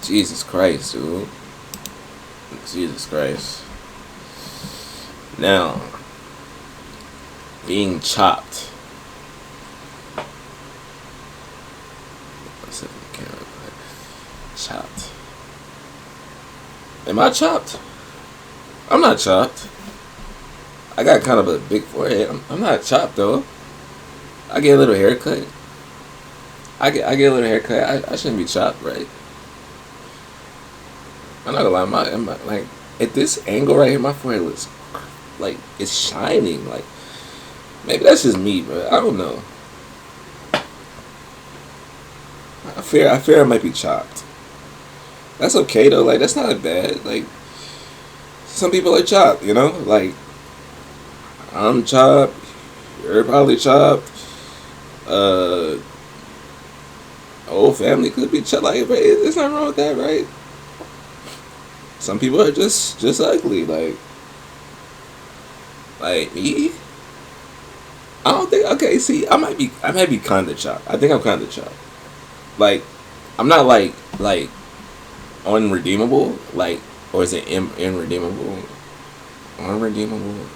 Jesus Christ, dude. Jesus Christ. Now, being chopped. Let's set the camera. Chopped. Am I chopped? I'm not chopped. I got kind of a big forehead. I'm not chopped though. I get a little haircut. I get a little haircut. I shouldn't be chopped, right? I'm not gonna lie. My like at this angle right here, my forehead looks like it's shining. Like maybe that's just me, but I don't know. I fear I might be chopped. That's okay though. Like that's not bad. Like some people are chopped, you know. Like I'm chopped. You're probably chopped. Whole family could be chopped. Like there's nothing wrong with that, right? Some people are just ugly. Like me. I don't think. Okay, see, I might be kind of chopped. I think I'm kind of chopped. Like I'm not like unredeemable, like, or is it irredeemable? Irredeemable.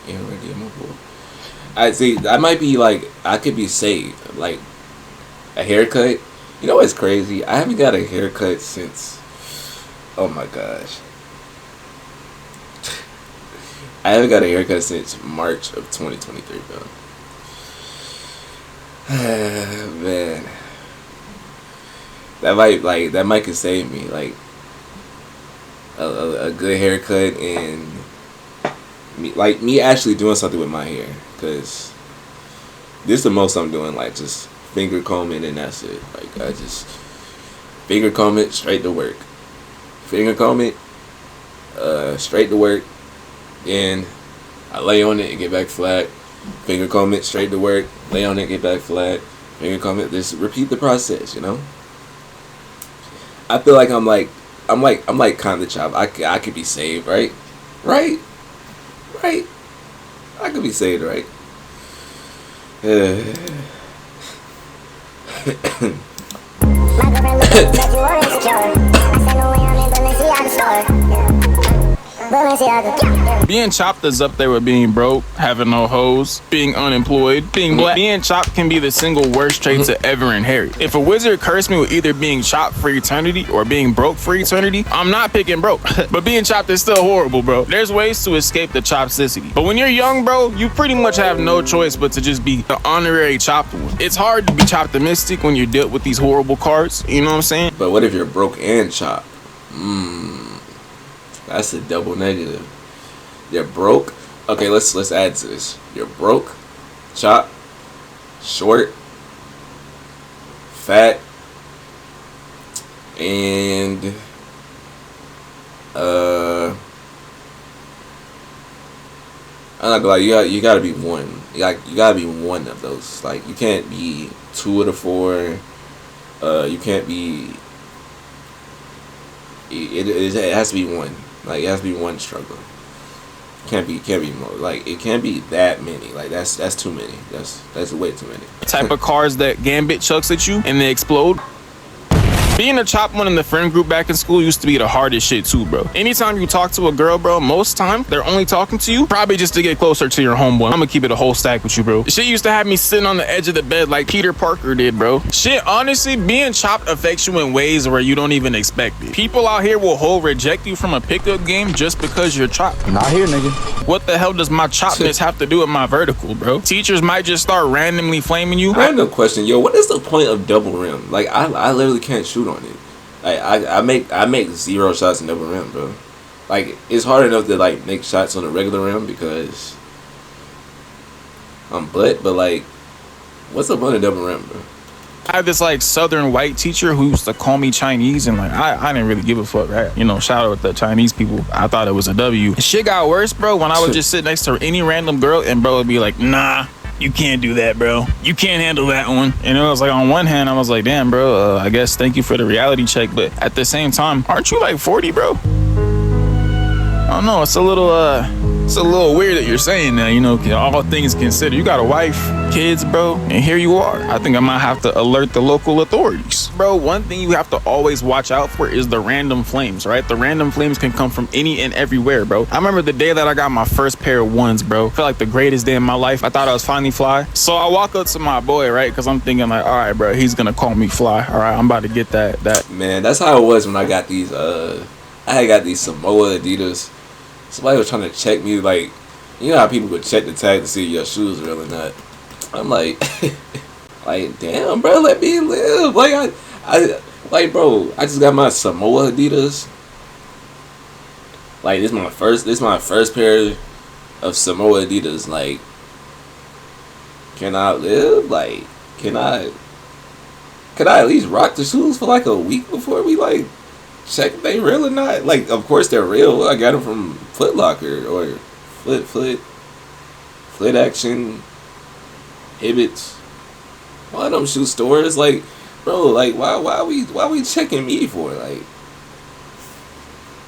I see. I might be like, I could be saved. Like a haircut. You know what's crazy? I haven't got a haircut since. Oh my gosh. I haven't got a haircut since March of 2023, bro. Man, that might could save me. Like a good haircut and me actually doing something with my hair, because this is the most I'm doing, like just finger combing and that's it. Like I just finger comb it straight to work, finger comb it straight to work, and I lay on it and get back flat, finger comb it straight to work, lay on it, get back flat, finger comb it, just repeat the process, you know. I feel like I'm like kind of chopped. I could be saved, right? I could be saved, right? Being chopped is up there with being broke, having no hoes, being unemployed, being black. Being chopped can be the single worst trait to ever inherit. If a wizard cursed me with either being chopped for eternity or being broke for eternity, I'm not picking broke. But being chopped is still horrible, bro. There's ways to escape the chopsicity. But when you're young, bro, you pretty much have no choice but to just be the honorary chopped one. It's hard to be choptimistic when you're dealt with these horrible cards, you know what I'm saying? But what if you're broke and chopped? That's a double negative. You're broke. Okay, let's add to this. You're broke, chopped, short, fat, and I'm not gonna lie, you gotta be one. You gotta be one of those. Like you can't be two of the four. You can't be. It has to be one. Like it has to be one struggle. Can't be more. Like it can't be that many. Like that's too many. That's way too many. Type of cars that Gambit chucks at you and they explode. Being a chopped one in the friend group back in school used to be the hardest shit too, bro. Anytime you talk to a girl, bro, most time they're only talking to you probably just to get closer to your homeboy. I'm gonna keep it a whole stack with you, bro. Shit used to have me sitting on the edge of the bed like Peter Parker did, bro. Shit, honestly, being chopped affects you in ways where you don't even expect it. People out here will whole reject you from a pickup game just because you're chopped. Not here, nigga. What the hell does my choppedness have to do with my vertical, bro? Teachers might just start randomly flaming you. Random question, yo. What is the point of double rim? Like I literally can't shoot on it. Like I make 0 shots in double rim, bro. Like it's hard enough to like make shots on a regular rim because I'm butt, but like, what's the point of double rim, bro? I had this like southern white teacher who used to call me Chinese, and like I didn't really give a fuck, right? You know, shout out to the Chinese people. I thought it was a W. Shit got worse, bro, when I would just sit next to any random girl and bro would be like, nah, you can't do that, bro. You can't handle that one. And it was like, on one hand, I was like, damn, bro, I guess thank you for the reality check. But at the same time, aren't you like 40, bro? I don't know. It's a It's a little weird that you're saying that, you know, all things considered. You got a wife, kids, bro, and here you are. I think I might have to alert the local authorities. Bro, one thing you have to always watch out for is the random flames, right? The random flames can come from any and everywhere, bro. I remember the day that I got my first pair of ones, bro. Felt like the greatest day of my life. I thought I was finally fly. So I walk up to my boy, right? Because I'm thinking like, all right, bro, he's gonna call me fly. All right, I'm about to get that. Man, that's how it was when I got these, I had got these Samoa Adidas. Somebody was trying to check me, like, you know how people would check the tag to see if your shoes real or not. I'm like, like, damn, bro, let me live. Like, like, bro, I just got my Samoa Adidas. Like, this is my first pair of Samoa Adidas. Like, can I live? Like, can I at least rock the shoes for like a week before we like check if they real or not? Like, of course they're real. I got them from Foot Locker or Foot Action, Hibbits. One of them shoe stores. Like, bro, like why we checking me for? Like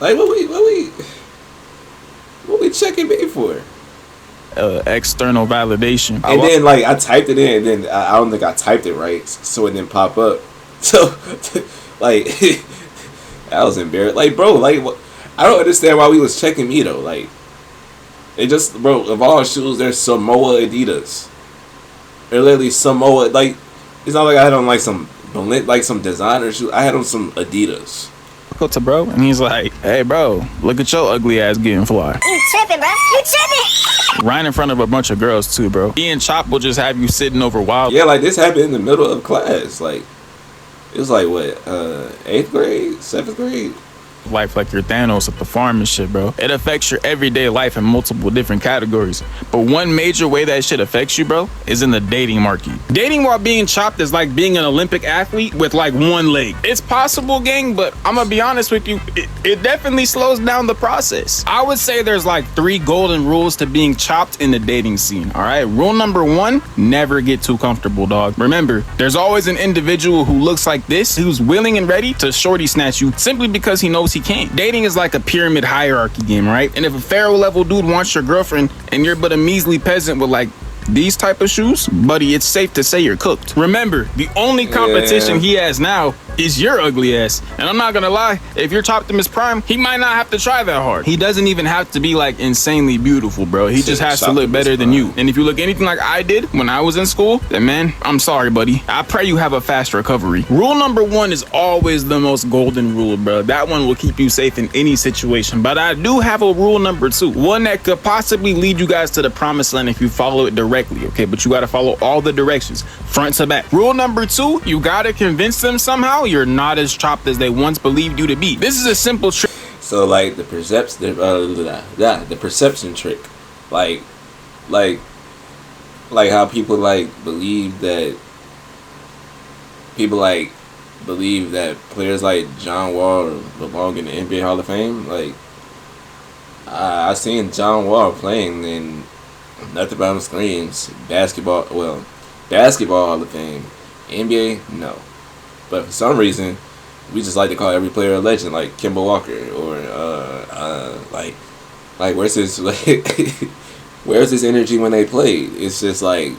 what we checking me for? External validation. And then like I typed it in, and then I don't think I typed it right, so it didn't pop up. So like I was embarrassed. Like, bro, like I don't understand why we was checking me though. Like, it just, bro, of all shoes, there's Samoa Adidas. They're literally Samoa. Like, it's not like I had on like some designer shoes. I had on some Adidas. Go to bro, and he's like, hey, bro, look at your ugly ass getting fly. You tripping, bro? You tripping? Right in front of a bunch of girls too, bro. Being chopped will just have you sitting over wild. Yeah, like this happened in the middle of class. Like, it was like what, 8th grade, 7th grade. Life like your Thanos at the farm and shit, bro. It affects your everyday life in multiple different categories. But one major way that shit affects you, bro, is in the dating market. Dating while being chopped is like being an Olympic athlete with like one leg. It's possible, gang, but I'm gonna be honest with you, it definitely slows down the process. I would say there's like 3 golden rules to being chopped in the dating scene, all right? Rule number 1, never get too comfortable, dog. Remember, there's always an individual who looks like this, who's willing and ready to shorty snatch you simply because he knows he can't. Dating is like a pyramid hierarchy game, right? And if a pharaoh level dude wants your girlfriend and you're but a measly peasant with like these type of shoes, buddy, it's safe to say you're cooked. Remember, the only competition he has now is your ugly ass. And I'm not gonna lie, if you're chopped in his prime, he might not have to try that hard. He doesn't even have to be like insanely beautiful, bro. He just has to look better than you. And if you look anything like I did when I was in school, then man, I'm sorry, buddy. I pray you have a fast recovery. Rule number 1 is always the most golden rule, bro. That one will keep you safe in any situation. But I do have a rule number 2, one that could possibly lead you guys to the promised land if you follow it directly, okay? But you gotta follow all the directions, front to back. Rule number 2, you gotta convince them somehow you're not as chopped as they once believed you to be. This is a simple trick. So like the perception trick, like how people believe that players like John Wall belong in the NBA Hall of Fame. Like I seen John Wall playing and nothing but him screams basketball Hall of Fame. NBA, no. But for some reason, we just like to call every player a legend, like Kemba Walker, or where's this energy when they played? It's just like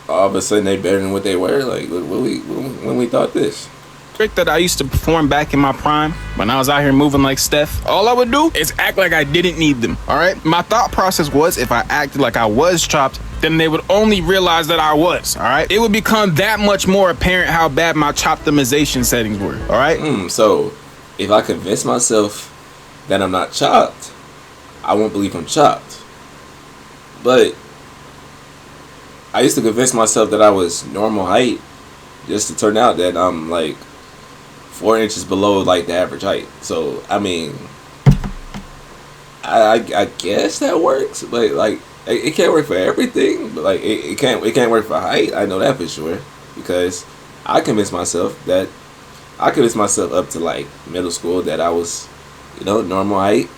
all of a sudden they better than what they were. Like when we thought this. Trick that I used to perform back in my prime when I was out here moving like Steph, all I would do is act like I didn't need them. All right, my thought process was if I acted like I was chopped, then they would only realize that I was. All right, it would become that much more apparent how bad my choptimization settings were. All right. So if I convince myself that I'm not chopped, I won't believe I'm chopped. But I used to convince myself that I was normal height, just to turn out that I'm like 4 inches below like the average height. So I mean, I guess that works, but like it can't work for everything. But like it can't work for height. I know that for sure, because I convinced myself up to like middle school that I was, normal height.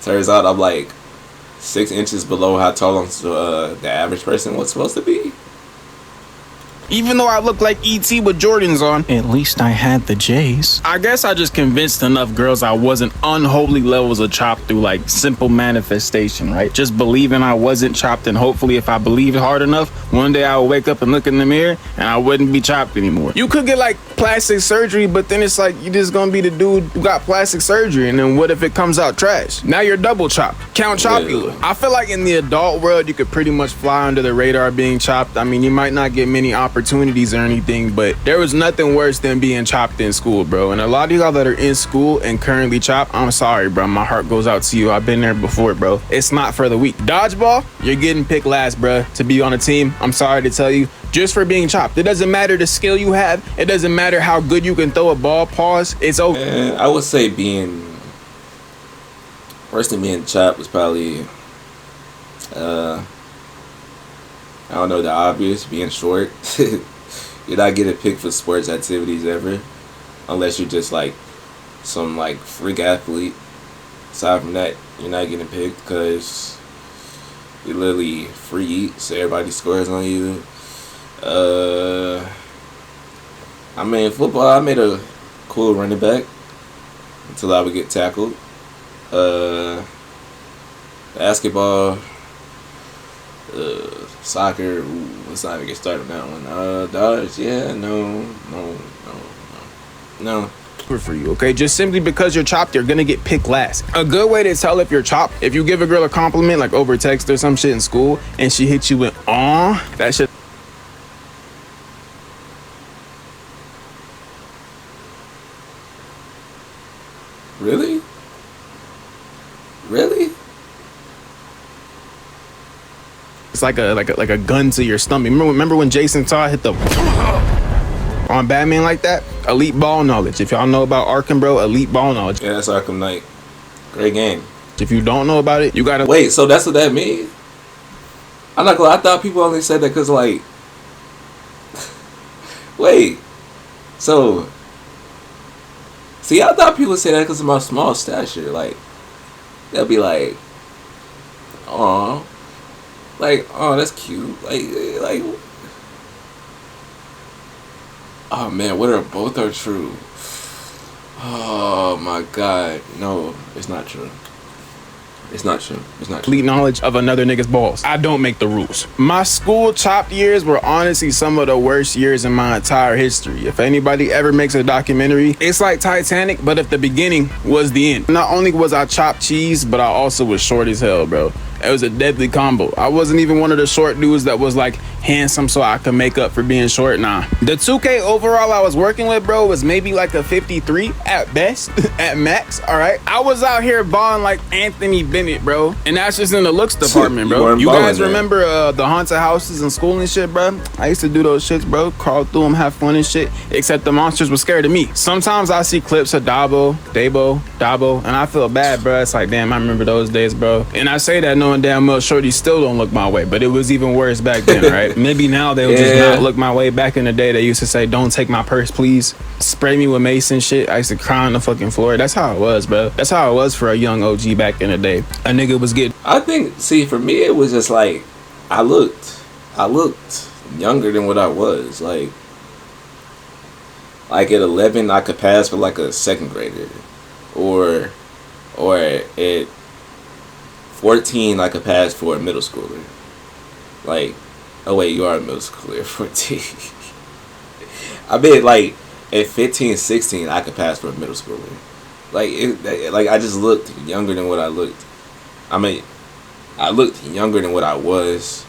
Turns out I'm like 6 inches below how tall the average person was supposed to be. Even though I look like E.T. with Jordans on, at least I had the J's. I guess I just convinced enough girls I wasn't unholy levels of chopped through like simple manifestation, right? Just believing I wasn't chopped, and hopefully if I believed hard enough, one day I would wake up and look in the mirror and I wouldn't be chopped anymore. You could get like plastic surgery, but then it's like you just gonna be the dude who got plastic surgery, and then what if it comes out trash? Now you're double chopped. Count Chopula. I feel like in the adult world you could pretty much fly under the radar being chopped. I mean, you might not get many opportunities or anything, but there was nothing worse than being chopped in school, bro. And a lot of y'all that are in school and currently chopped, I'm sorry, bro. My heart goes out to you. I've been there before, bro. It's not for the weak. Dodgeball, you're getting picked last, bro, to be on a team. I'm sorry to tell you, just for being chopped. It doesn't matter the skill you have. It doesn't matter how good you can throw a ball. Pause. It's over. I would say worse than being chopped was probably, I don't know, the obvious, being short. You're not getting picked for sports activities ever, unless you're just like some like freak athlete. Aside from that, you're not getting picked because you're literally free, so everybody scores on you. I mean, football, I made a cool running back until I would get tackled. Basketball, soccer, let's not even get started on that one. Dodge, yeah, no. For you, okay? Just simply because you're chopped, you're gonna get picked last. A good way to tell if you're chopped, if you give a girl a compliment like over text or some shit in school and she hits you with that shit. Really? It's like a gun to your stomach. Remember when Jason Todd hit the on Batman like that? Elite ball knowledge. If y'all know about Arkham, bro, elite ball knowledge. Yeah, that's Arkham Knight. Great game. If you don't know about it, you gotta wait. So that's what that means? I'm not gonna lie, I thought people only said that because like, wait. So, see, I thought people say that because of my small stature. Like, they'll be like, "Aw, like, oh, that's cute." Like, oh man, what are both are true? Oh my God, no, it's not true. It's not true. Complete knowledge of another nigga's balls. I don't make the rules. My school chopped years were honestly some of the worst years in my entire history. If anybody ever makes a documentary, it's like Titanic, but if the beginning was the end. Not only was I chopped cheese, but I also was short as hell, bro. It was a deadly combo. I wasn't even one of the short dudes that was like handsome so I could make up for being short. Nah. The 2K overall I was working with, bro, was maybe like a 53 at best, at max, all right? I was out here balling like Anthony Bennett, bro. And that's just in the looks department, bro. You guys remember the haunted houses in school and shit, bro? I used to do those shits, bro. Crawl through them, have fun and shit. Except the monsters were scared of me. Sometimes I see clips of Dabo, and I feel bad, bro. It's like, damn, I remember those days, bro. And I say that knowing damn well shorty still don't look my way, but it was even worse back then, right? Maybe now they'll just not look my way. Back in the day, they used to say, "Don't take my purse, please." Spray me with mace and shit. I used to cry on the fucking floor. That's how it was, bro. That's how it was for a young OG back in the day. A nigga was getting. I think, see, for me, it was just like, I looked younger than what I was. Like at 11, I could pass for like a second grader, or at 14, I could pass for a middle schooler. Like, oh wait, you are a middle schooler at 14. I bet like at 15, 16, I could pass for a middle schooler. Like I just looked younger than what I looked. I mean, I looked younger than what I was.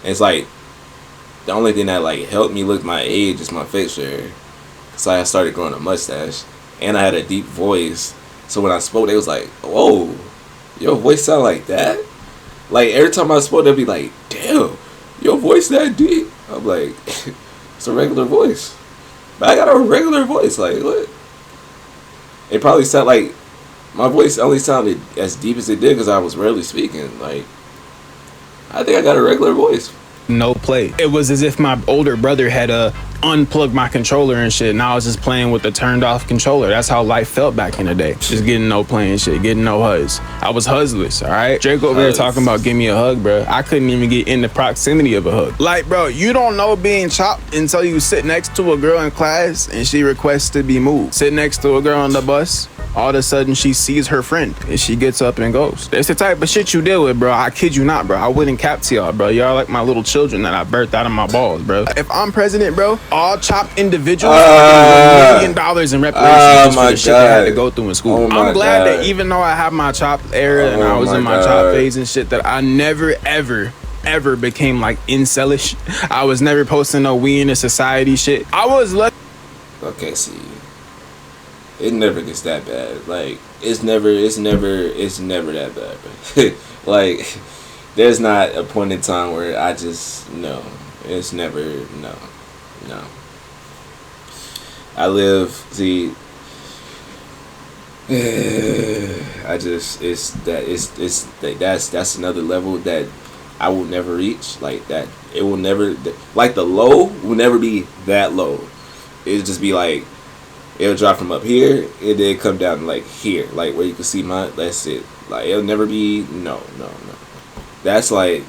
And it's like, the only thing that like helped me look my age is my facial hair. Cause I started growing a mustache, and I had a deep voice. So when I spoke, they was like, "Whoa, your voice sound like that?" Like every time I spoke, they'd be like, "Damn, your voice that deep?" I'm like, "It's a regular voice, but I got a regular voice." Like what? It probably sounded like my voice only sounded as deep as it did because I was rarely speaking. Like, I think I got a regular voice. No play. It was as if my older brother had unplugged my controller and shit, and I was just playing with the turned off controller. That's how life felt back in the day. Just getting no play and shit, getting no hugs. I was huzzless, all right? Drake over here talking about give me a hug, bro. I couldn't even get in the proximity of a hug. Like, bro, you don't know being chopped until you sit next to a girl in class and she requests to be moved. Sit next to a girl on the bus, all of a sudden she sees her friend and she gets up and goes. It's the type of shit you deal with, bro. I kid you not, bro. I wouldn't cap to y'all, bro. Y'all like my little children that I birthed out of my balls, bro. If I'm president, bro, all chopped individuals are getting $1 million in reparations for the shit they had to go through in school. I'm glad that even though I have my chopped era and I was in my chopped phase and shit, that I never, ever became like incelish. I was never posting no we in a society shit. I was lucky. Okay, see. It never gets that bad. Like, it's never that bad, bro. Like, there's not a point in time where I just, no. It's never, no. I live, see, that's another level that I will never reach. Like, that, it will never, like, the low will never be that low. It'll just be like, it'll drop from up here and then come down like here, like where you can see that's it. Like, it'll never be, no. That's like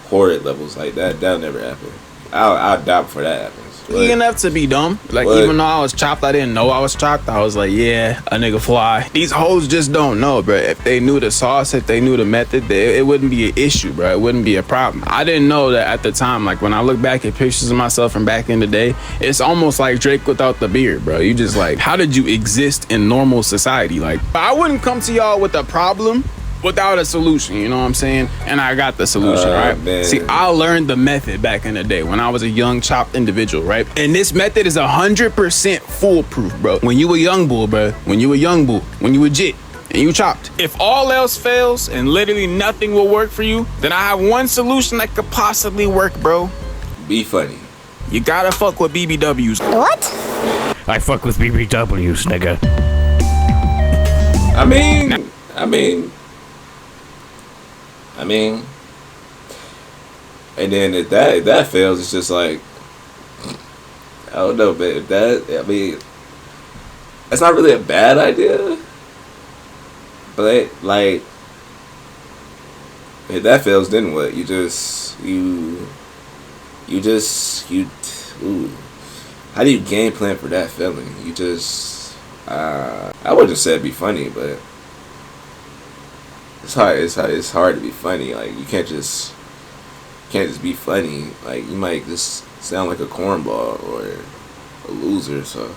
horrid levels. Like, that'll never happen. I'll die before that happens. Enough to be dumb. Like, even though I was chopped, I didn't know I was chopped. I was like, yeah, a nigga fly. These hoes just don't know, bro. If they knew the sauce, if they knew the method, it wouldn't be an issue, bro. It wouldn't be a problem. I didn't know that at the time. Like, when I look back at pictures of myself from back in the day, it's almost like Drake without the beard, bro. You just like, how did you exist in normal society? Like, I wouldn't come to y'all with a problem without a solution, you know what I'm saying? And I got the solution, right? Man. See, I learned the method back in the day when I was a young chopped individual, right? And this method is 100% foolproof, bro. When you a young bull, bro, when you a jit, and you chopped. If all else fails and literally nothing will work for you, then I have one solution that could possibly work, bro. Be funny. You gotta fuck with BBWs. What? I fuck with BBWs, nigga. I mean, and then if that fails, it's just like, I don't know, man. That's not really a bad idea, but like, if that fails, then what? How do you game plan for that feeling? I wouldn't say it'd be funny, but it's hard to be funny. Like, you can't just be funny. Like, you might just sound like a cornball or a loser. So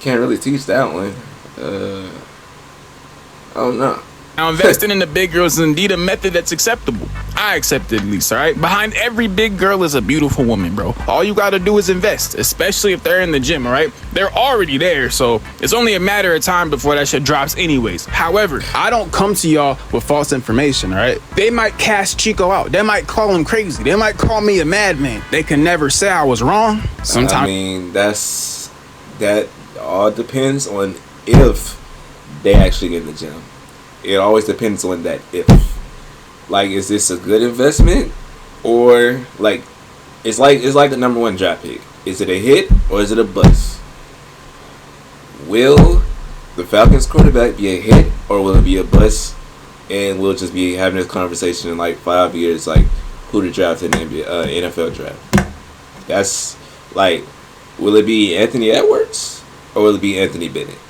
can't really teach that one. I don't know. Now, investing in the big girls is indeed a method that's acceptable. I accept it, at least, all right? Behind every big girl is a beautiful woman, bro. All you gotta do is invest, especially if they're in the gym, all right? They're already there, so it's only a matter of time before that shit drops anyways. However, I don't come to y'all with false information, all right? They might cast Chico out. They might call him crazy. They might call me a madman. They can never say I was wrong. Sometimes. I mean, that all depends on if they actually get in the gym. It always depends on that if. Like, is this a good investment? Or, like, it's like the number one draft pick. Is it a hit or is it a bust? Will the Falcons quarterback be a hit or will it be a bust? And we'll just be having this conversation in like 5 years, like, who to draft in the NFL draft. That's, like, will it be Anthony Edwards or will it be Anthony Bennett?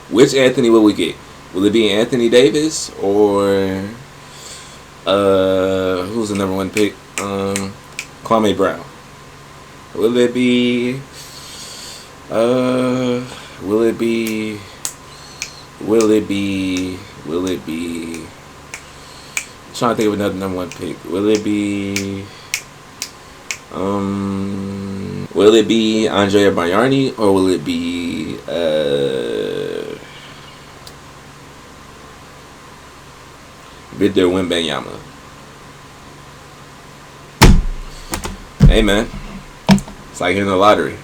Which Anthony will we get? Will it be Anthony Davis or who's the number one pick? Kwame Brown. Will it be I'm trying to think of another number one pick. Will it be Andrea Bargnani or will it be Victor Wembanyama? Hey, man, it's like hitting the lottery.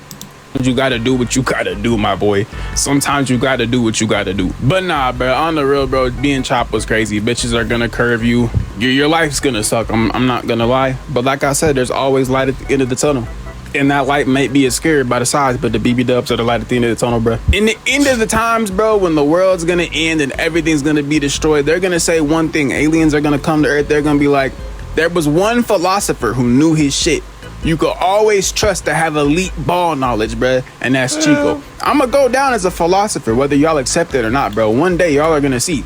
you gotta do what you gotta do, my boy. Sometimes you gotta do what you gotta do. But nah, bro, on the real, bro, being chopped was crazy. Bitches are gonna curve you. Your life's gonna suck. I'm not gonna lie. But like I said, there's always light at the end of the tunnel. And that light might be scared by the size, but the BB dubs are the light at the end of the tunnel, bro. In the end of the times, bro, when the world's gonna end and everything's gonna be destroyed, they're gonna say one thing. Aliens are gonna come to Earth. They're gonna be like, there was one philosopher who knew his shit. You could always trust to have elite ball knowledge, bro, and that's Chico. I'm gonna go down as a philosopher, whether y'all accept it or not, bro. One day, y'all are gonna see.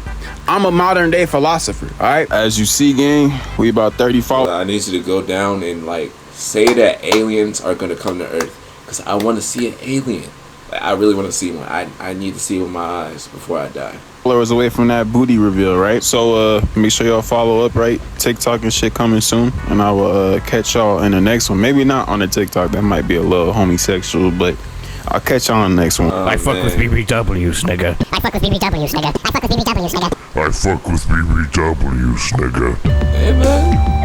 I'm a modern day philosopher, all right? As you see, gang, we about 30 followers. I need you to go down and, like, say that aliens are gonna come to Earth, because I want to see an alien. Like, I really want to see one. I need to see it with my eyes before I die. Away from that booty reveal, right? So make sure y'all follow up, right? TikTok and shit coming soon, and I will catch y'all in the next one. Maybe not on the TikTok, that might be a little homosexual, but I'll catch y'all on the next one. I fuck with BBWs, nigga. I fuck with BBWs, nigga. I fuck with BBWs, nigga. I fuck with BBWs, nigga. Hey, man.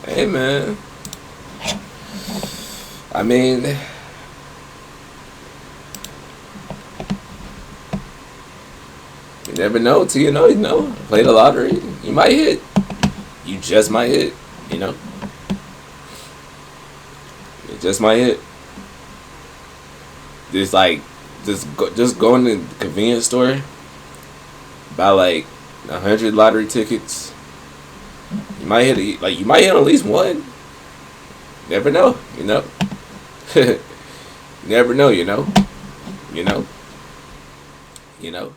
Hey, man. I mean, you never know till you know. Play the lottery. You might hit. You just might hit, you know. You just might hit. Just like, just go in the convenience store, buy like 100 lottery tickets. You might hit at least one. Never know, you know. Never know, you know. You know.